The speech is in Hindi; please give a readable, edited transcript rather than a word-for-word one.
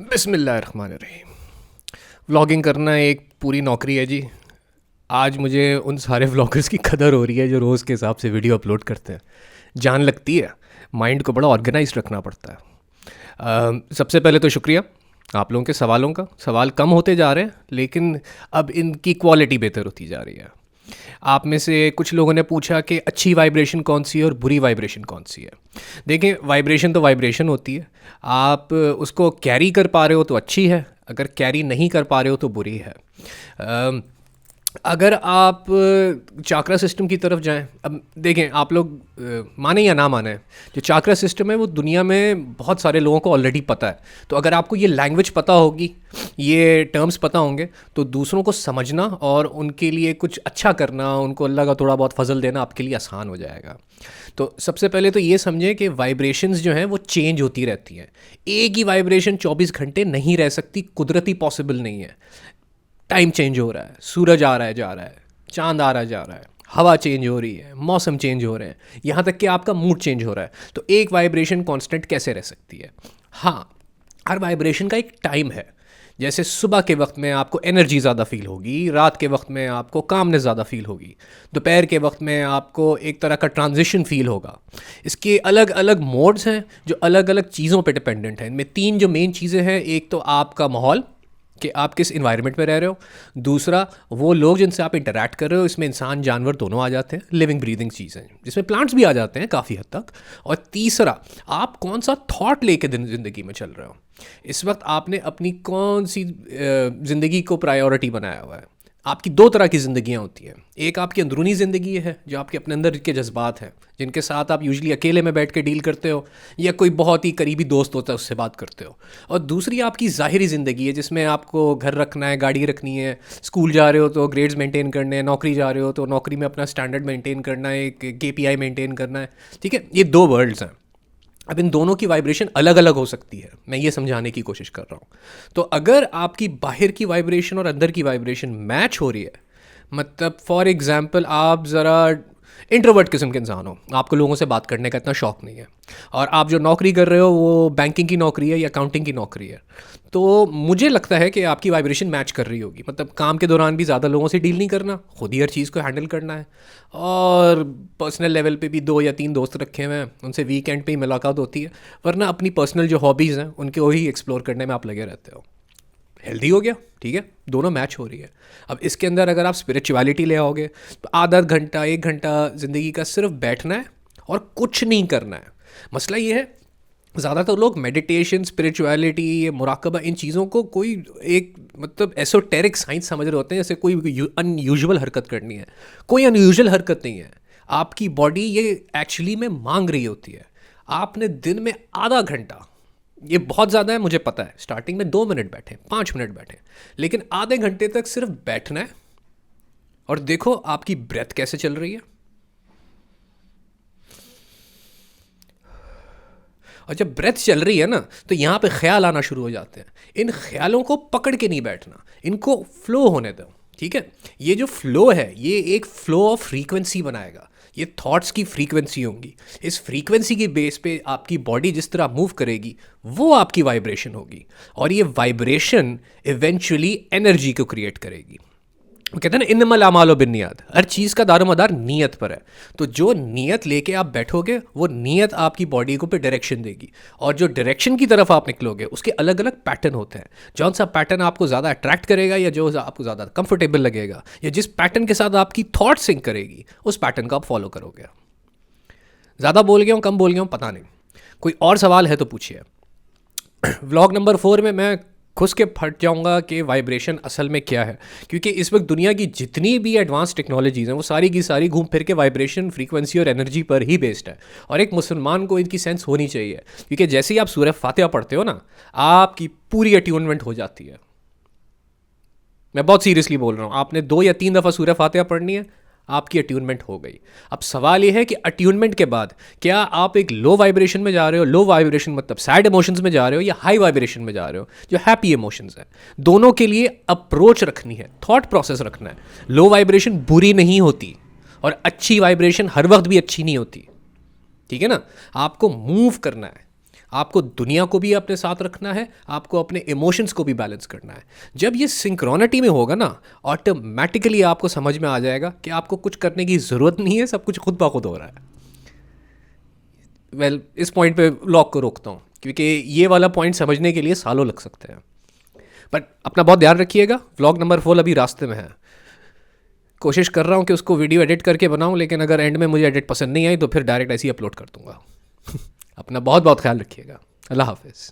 बिस्मिल्लाहिर्रहमानिर्रहीम। व्लॉगिंग करना एक पूरी नौकरी है जी। आज मुझे उन सारे व्लॉगर्स की कदर हो रही है जो रोज़ के हिसाब से वीडियो अपलोड करते हैं। जान लगती है, माइंड को बड़ा ऑर्गेनाइज रखना पड़ता है। सबसे पहले तो शुक्रिया आप लोगों के सवालों का। सवाल कम होते जा रहे हैं लेकिन अब इनकी क्वालिटी बेहतर होती जा रही है। आप में से कुछ लोगों ने पूछा कि अच्छी वाइब्रेशन कौन सी है और बुरी वाइब्रेशन कौन सी है। देखें, वाइब्रेशन तो वाइब्रेशन होती है। आप उसको कैरी कर पा रहे हो तो अच्छी है, अगर कैरी नहीं कर पा रहे हो तो बुरी है। अगर आप चाक्रा सिस्टम की तरफ जाएं, अब देखें, आप लोग माने या ना माने, जो चाक्रा सिस्टम है वो दुनिया में बहुत सारे लोगों को ऑलरेडी पता है। तो अगर आपको ये लैंग्वेज पता होगी, ये टर्म्स पता होंगे, तो दूसरों को समझना और उनके लिए कुछ अच्छा करना, उनको अल्लाह का थोड़ा बहुत फजल देना आपके लिए आसान हो जाएगा। तो सबसे पहले तो ये समझें कि वाइब्रेशंस जो हैं वो चेंज होती रहती हैं। एक ही वाइब्रेशन 24 घंटे नहीं रह सकती, कुदरती पॉसिबल नहीं है। टाइम चेंज हो रहा है, सूरज आ रहा है जा रहा है, चांद आ रहा है जा रहा है, हवा चेंज हो रही है, मौसम चेंज हो रहे हैं, यहाँ तक कि आपका मूड चेंज हो रहा है। तो एक वाइब्रेशन कांस्टेंट कैसे रह सकती है? हाँ, हर वाइब्रेशन का एक टाइम है। जैसे सुबह के वक्त में आपको एनर्जी ज़्यादा फील होगी, रात के वक्त में आपको कामनेस ज़्यादा फील होगी, दोपहर के वक्त में आपको एक तरह का ट्रांजिशन फील होगा। इसके अलग अलग मोड्स हैं जो अलग अलग चीज़ों पे डिपेंडेंट हैं। इनमें तीन जो मेन चीज़ें हैं, एक तो आपका माहौल कि आप किस इन्वायरमेंट में रह रहे हो, दूसरा वो लोग जिनसे आप इंटरैक्ट कर रहे हो, इसमें इंसान जानवर दोनों आ जाते हैं, लिविंग ब्रीदिंग चीज़ें जिसमें प्लांट्स भी आ जाते हैं काफ़ी हद तक, और तीसरा आप कौन सा थॉट लेके ज़िंदगी में चल रहे हो। इस वक्त आपने अपनी कौन सी ज़िंदगी को प्रायोरिटी बनाया हुआ है। आपकी दो तरह की ज़िंदगियाँ होती हैं। एक आपकी अंदरूनी ज़िंदगी है जो आपके अपने अंदर के जज्बात हैं, जिनके साथ आप यूजुअली अकेले में बैठ के डील करते हो या कोई बहुत ही करीबी दोस्त होता है उससे बात करते हो। और दूसरी आपकी ज़ाहिरी ज़िंदगी है जिसमें आपको घर रखना है, गाड़ी रखनी है, स्कूल जा रहे हो तो ग्रेड्स मेंटेन करने हैं, नौकरी जा रहे हो तो नौकरी में अपना स्टैंडर्ड मेंटेन करना है, एक KPI मेंटेन करना है। ठीक है, ये दो वर्ल्ड्स हैं। अब इन दोनों की वाइब्रेशन अलग अलग हो सकती है, मैं ये समझाने की कोशिश कर रहा हूँ। तो अगर आपकी बाहर की वाइब्रेशन और अंदर की वाइब्रेशन मैच हो रही है, मतलब फॉर एग्जांपल आप ज़रा इंट्रोवर्ट किस्म के इंसान हो, आपको लोगों से बात करने का इतना शौक नहीं है, और आप जो नौकरी कर रहे हो वो बैंकिंग की नौकरी है या अकाउंटिंग की नौकरी है, तो मुझे लगता है कि आपकी वाइब्रेशन मैच कर रही होगी। मतलब काम के दौरान भी ज़्यादा लोगों से डील नहीं करना, खुद ही हर चीज़ को हैंडल करना है, और पर्सनल लेवल पे भी 2 या 3 दोस्त रखे हुए हैं, उनसे वीकेंड पे ही मुलाकात होती है, वरना अपनी पर्सनल जो हॉबीज़ हैं उनके वही एक्सप्लोर करने में आप लगे रहते हो। हेल्दी हो गया, ठीक है, दोनों मैच हो रही है। अब इसके अंदर अगर आप स्पिरिचुअलिटी ले आओगे तो आधा घंटा 1 घंटा ज़िंदगी का सिर्फ बैठना है और कुछ नहीं करना है। मसला ये है, ज़्यादातर लोग मेडिटेशन, स्पिरिचुअलिटी, ये मुराकबा, इन चीज़ों को कोई एक मतलब एसोटेरिक साइंस समझ रहे होते हैं, जैसे कोई अनयूजुअल हरकत करनी है। कोई अनयूजुअल हरकत नहीं है, आपकी बॉडी ये एक्चुअली में मांग रही होती है। आपने दिन में आधा घंटा, ये बहुत ज़्यादा है मुझे पता है, स्टार्टिंग में 2 मिनट बैठे, 5 मिनट बैठे, लेकिन आधे घंटे तक सिर्फ बैठना है और देखो आपकी ब्रेथ कैसे चल रही है। और जब ब्रेथ चल रही है ना, तो यहाँ पे ख्याल आना शुरू हो जाते हैं। इन ख्यालों को पकड़ के नहीं बैठना, इनको फ्लो होने दो। ठीक है, ये जो फ्लो है ये एक फ्लो ऑफ फ्रीक्वेंसी बनाएगा। ये थॉट्स की फ्रीक्वेंसी होंगी, इस फ्रीक्वेंसी के बेस पे आपकी बॉडी जिस तरह मूव करेगी वो आपकी वाइब्रेशन होगी, और ये वाइब्रेशन इवेंचुअली एनर्जी को क्रिएट करेगी। वो कहते हैं ना, इन्नमल आमालो बिन्नियात, हर चीज़ का दारोमदार नीयत पर है। तो जो नीयत लेके आप बैठोगे वो नीयत आपकी बॉडी को पे डायरेक्शन देगी, और जो डायरेक्शन की तरफ आप निकलोगे उसके अलग अलग पैटर्न होते हैं। जौन सा पैटर्न आपको ज़्यादा अट्रैक्ट करेगा या जो आपको ज़्यादा कंफर्टेबल लगेगा या जिस पैटर्न के साथ आपकी थॉट सिंक करेगी, उस पैटर्न को आप फॉलो करोगे। ज़्यादा बोल गया हूँ, कम बोल गया हूँ, पता नहीं। कोई और सवाल है तो पूछिए। व्लॉग नंबर 4 में मैं खुश के फट जाऊंगा कि वाइब्रेशन असल में क्या है, क्योंकि इस वक्त दुनिया की जितनी भी एडवांस टेक्नोलॉजीज़ हैं वो सारी की सारी घूम फिर के वाइब्रेशन, फ्रीक्वेंसी और एनर्जी पर ही बेस्ड है। और एक मुसलमान को इनकी सेंस होनी चाहिए, क्योंकि जैसे ही आप सूरह फातिहा पढ़ते हो ना, आपकी पूरी अट्यूनमेंट हो जाती है। मैं बहुत सीरियसली बोल रहा हूँ, आपने 2 या 3 दफ़ा सूरह फातिहा पढ़नी है, आपकी अट्यूनमेंट हो गई। अब सवाल यह है कि अट्यूनमेंट के बाद क्या आप एक लो वाइब्रेशन में जा रहे हो, लो वाइब्रेशन मतलब सैड इमोशंस में जा रहे हो, या हाई वाइब्रेशन में जा रहे हो जो हैप्पी इमोशंस है। दोनों के लिए अप्रोच रखनी है, थॉट प्रोसेस रखना है। लो वाइब्रेशन बुरी नहीं होती और अच्छी वाइब्रेशन हर वक्त भी अच्छी नहीं होती, ठीक है ना। आपको मूव करना है, आपको दुनिया को भी अपने साथ रखना है, आपको अपने इमोशंस को भी बैलेंस करना है। जब ये सिंक्रोनिटी में होगा ना, ऑटोमेटिकली आपको समझ में आ जाएगा कि आपको कुछ करने की ज़रूरत नहीं है, सब कुछ खुद ब खुद हो रहा है। इस पॉइंट पे व्लॉग को रोकता हूँ क्योंकि ये वाला पॉइंट समझने के लिए सालों लग सकते हैं। बट अपना बहुत ध्यान रखिएगा। व्लॉग नंबर 4 अभी रास्ते में है। कोशिश कर रहा हूँ कि उसको वीडियो एडिट करके बनाऊँ, लेकिन अगर एंड में मुझे एडिट पसंद नहीं आई तो फिर डायरेक्ट ऐसे ही अपलोड कर दूँगा। अपना बहुत बहुत ख्याल रखिएगा। अल्लाह हाफिज़।